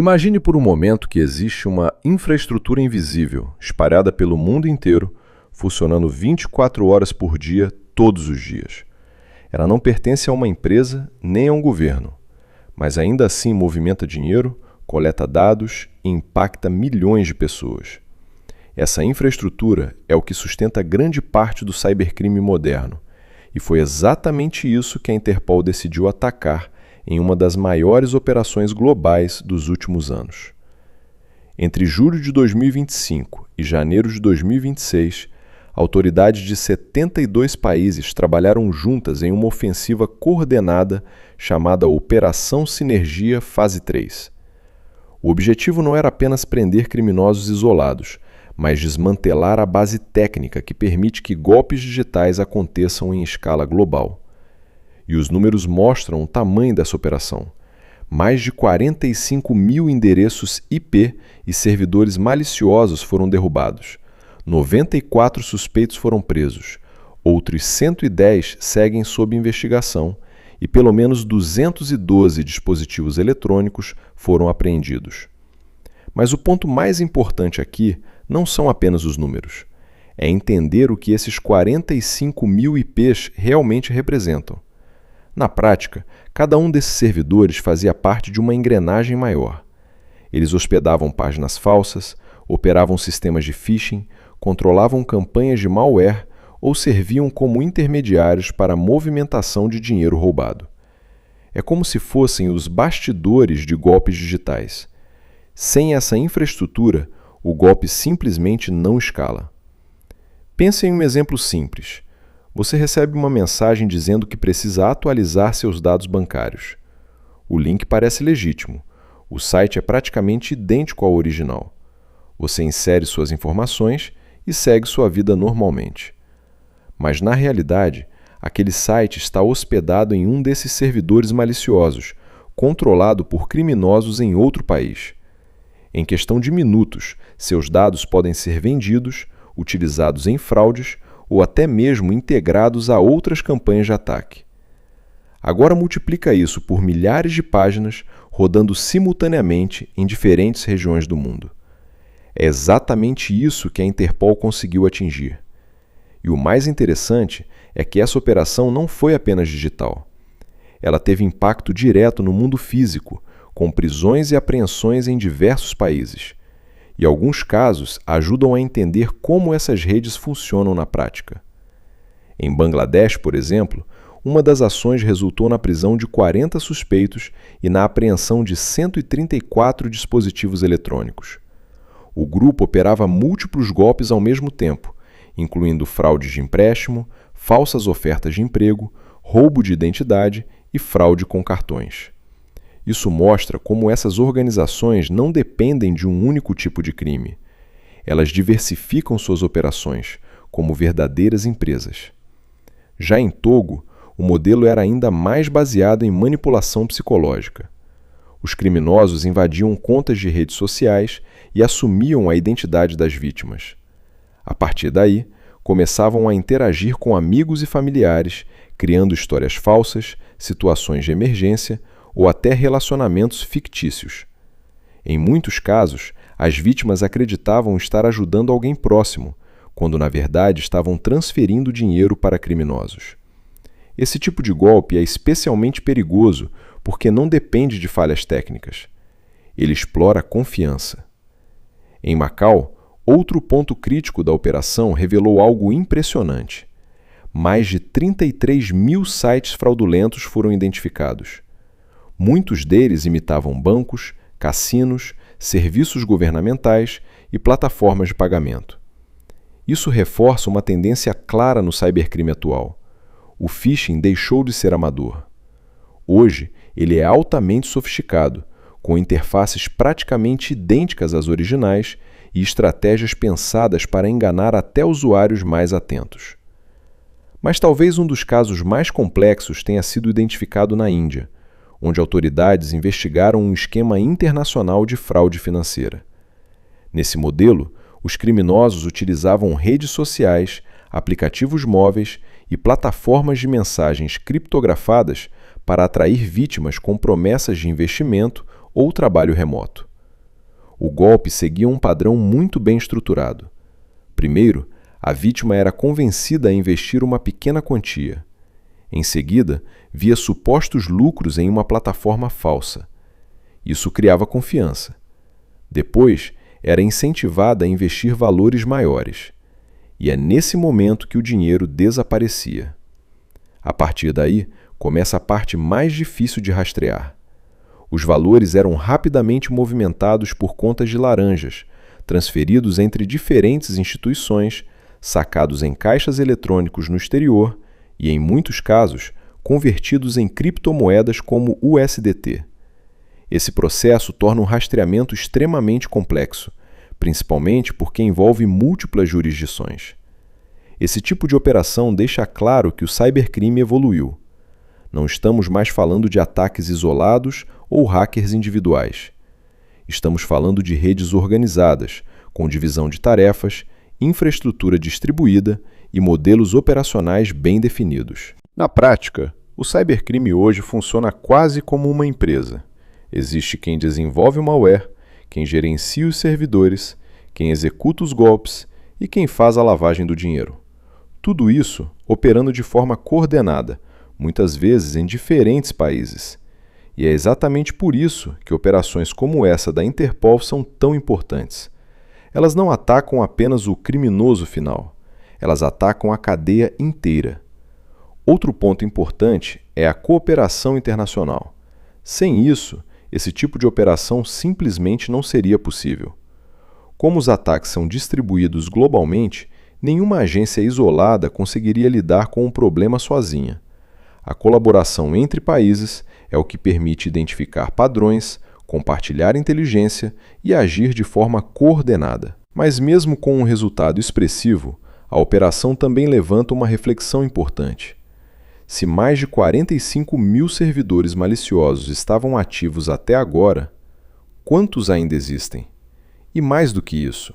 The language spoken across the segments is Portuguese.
Imagine por um momento que existe uma infraestrutura invisível, espalhada pelo mundo inteiro, funcionando 24 horas por dia, todos os dias. Ela não pertence a uma empresa nem a um governo, mas ainda assim movimenta dinheiro, coleta dados e impacta milhões de pessoas. Essa infraestrutura é o que sustenta grande parte do cybercrime moderno, e foi exatamente isso que a Interpol decidiu atacar em uma das maiores operações globais dos últimos anos. Entre julho de 2025 e janeiro de 2026, autoridades de 72 países trabalharam juntas em uma ofensiva coordenada chamada Operação Sinergia Fase 3. O objetivo não era apenas prender criminosos isolados, mas desmantelar a base técnica que permite que golpes digitais aconteçam em escala global. E os números mostram o tamanho dessa operação. Mais de 45 mil endereços IP e servidores maliciosos foram derrubados. 94 suspeitos foram presos. Outros 110 seguem sob investigação e pelo menos 212 dispositivos eletrônicos foram apreendidos. Mas o ponto mais importante aqui não são apenas os números. É entender o que esses 45 mil IPs realmente representam. Na prática, cada um desses servidores fazia parte de uma engrenagem maior. Eles hospedavam páginas falsas, operavam sistemas de phishing, controlavam campanhas de malware ou serviam como intermediários para a movimentação de dinheiro roubado. É como se fossem os bastidores de golpes digitais. Sem essa infraestrutura, o golpe simplesmente não escala. Pense em um exemplo simples. Você recebe uma mensagem dizendo que precisa atualizar seus dados bancários. O link parece legítimo. O site é praticamente idêntico ao original. Você insere suas informações e segue sua vida normalmente. Mas, na realidade, aquele site está hospedado em um desses servidores maliciosos, controlado por criminosos em outro país. Em questão de minutos, seus dados podem ser vendidos, utilizados em fraudes ou até mesmo integrados a outras campanhas de ataque. Agora multiplica isso por milhares de páginas rodando simultaneamente em diferentes regiões do mundo. É exatamente isso que a Interpol conseguiu atingir. E o mais interessante é que essa operação não foi apenas digital. Ela teve impacto direto no mundo físico, com prisões e apreensões em diversos países. E alguns casos ajudam a entender como essas redes funcionam na prática. Em Bangladesh, por exemplo, uma das ações resultou na prisão de 40 suspeitos e na apreensão de 134 dispositivos eletrônicos. O grupo operava múltiplos golpes ao mesmo tempo, incluindo fraudes de empréstimo, falsas ofertas de emprego, roubo de identidade e fraude com cartões. Isso mostra como essas organizações não dependem de um único tipo de crime. Elas diversificam suas operações, como verdadeiras empresas. Já em Togo, o modelo era ainda mais baseado em manipulação psicológica. Os criminosos invadiam contas de redes sociais e assumiam a identidade das vítimas. A partir daí, começavam a interagir com amigos e familiares, criando histórias falsas, situações de emergência ou até relacionamentos fictícios. Em muitos casos, as vítimas acreditavam estar ajudando alguém próximo, quando na verdade estavam transferindo dinheiro para criminosos. Esse tipo de golpe é especialmente perigoso porque não depende de falhas técnicas. Ele explora a confiança. Em Macau, outro ponto crítico da operação revelou algo impressionante. Mais de 33 mil sites fraudulentos foram identificados. Muitos deles imitavam bancos, cassinos, serviços governamentais e plataformas de pagamento. Isso reforça uma tendência clara no cybercrime atual. O phishing deixou de ser amador. Hoje, ele é altamente sofisticado, com interfaces praticamente idênticas às originais e estratégias pensadas para enganar até usuários mais atentos. Mas talvez um dos casos mais complexos tenha sido identificado na Índia, onde autoridades investigaram um esquema internacional de fraude financeira. Nesse modelo, os criminosos utilizavam redes sociais, aplicativos móveis e plataformas de mensagens criptografadas para atrair vítimas com promessas de investimento ou trabalho remoto. O golpe seguia um padrão muito bem estruturado. Primeiro, a vítima era convencida a investir uma pequena quantia. Em seguida, via supostos lucros em uma plataforma falsa. Isso criava confiança. Depois, era incentivada a investir valores maiores. E é nesse momento que o dinheiro desaparecia. A partir daí, começa a parte mais difícil de rastrear. Os valores eram rapidamente movimentados por contas de laranjas, transferidos entre diferentes instituições, sacados em caixas eletrônicos no exterior e, em muitos casos, convertidos em criptomoedas como USDT. Esse processo torna o rastreamento extremamente complexo, principalmente porque envolve múltiplas jurisdições. Esse tipo de operação deixa claro que o cybercrime evoluiu. Não estamos mais falando de ataques isolados ou hackers individuais. Estamos falando de redes organizadas, com divisão de tarefas, infraestrutura distribuída e modelos operacionais bem definidos. Na prática, o cybercrime hoje funciona quase como uma empresa. Existe quem desenvolve o malware, quem gerencia os servidores, quem executa os golpes e quem faz a lavagem do dinheiro. Tudo isso operando de forma coordenada, muitas vezes em diferentes países. E é exatamente por isso que operações como essa da Interpol são tão importantes. Elas não atacam apenas o criminoso final, elas atacam a cadeia inteira. Outro ponto importante é a cooperação internacional. Sem isso, esse tipo de operação simplesmente não seria possível. Como os ataques são distribuídos globalmente, nenhuma agência isolada conseguiria lidar com o problema sozinha. A colaboração entre países é o que permite identificar padrões, compartilhar inteligência e agir de forma coordenada. Mas mesmo com um resultado expressivo, a operação também levanta uma reflexão importante. Se mais de 45 mil servidores maliciosos estavam ativos até agora, quantos ainda existem? E mais do que isso,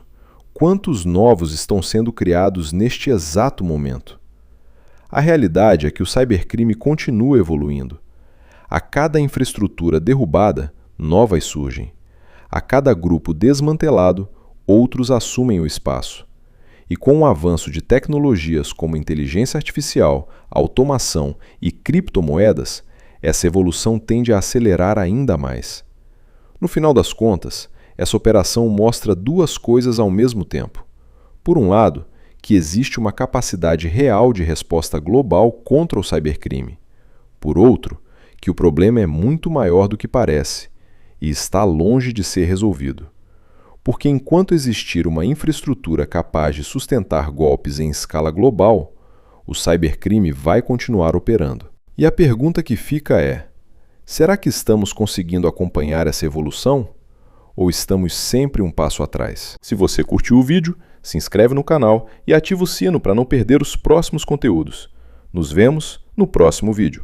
quantos novos estão sendo criados neste exato momento? A realidade é que o cybercrime continua evoluindo. A cada infraestrutura derrubada, novas surgem. A cada grupo desmantelado, outros assumem o espaço. E com o avanço de tecnologias como inteligência artificial, automação e criptomoedas, essa evolução tende a acelerar ainda mais. No final das contas, essa operação mostra duas coisas ao mesmo tempo. Por um lado, que existe uma capacidade real de resposta global contra o cybercrime. Por outro, que o problema é muito maior do que parece e está longe de ser resolvido. Porque enquanto existir uma infraestrutura capaz de sustentar golpes em escala global, o cybercrime vai continuar operando. E a pergunta que fica é: será que estamos conseguindo acompanhar essa evolução? Ou estamos sempre um passo atrás? Se você curtiu o vídeo, se inscreve no canal e ativa o sino para não perder os próximos conteúdos. Nos vemos no próximo vídeo.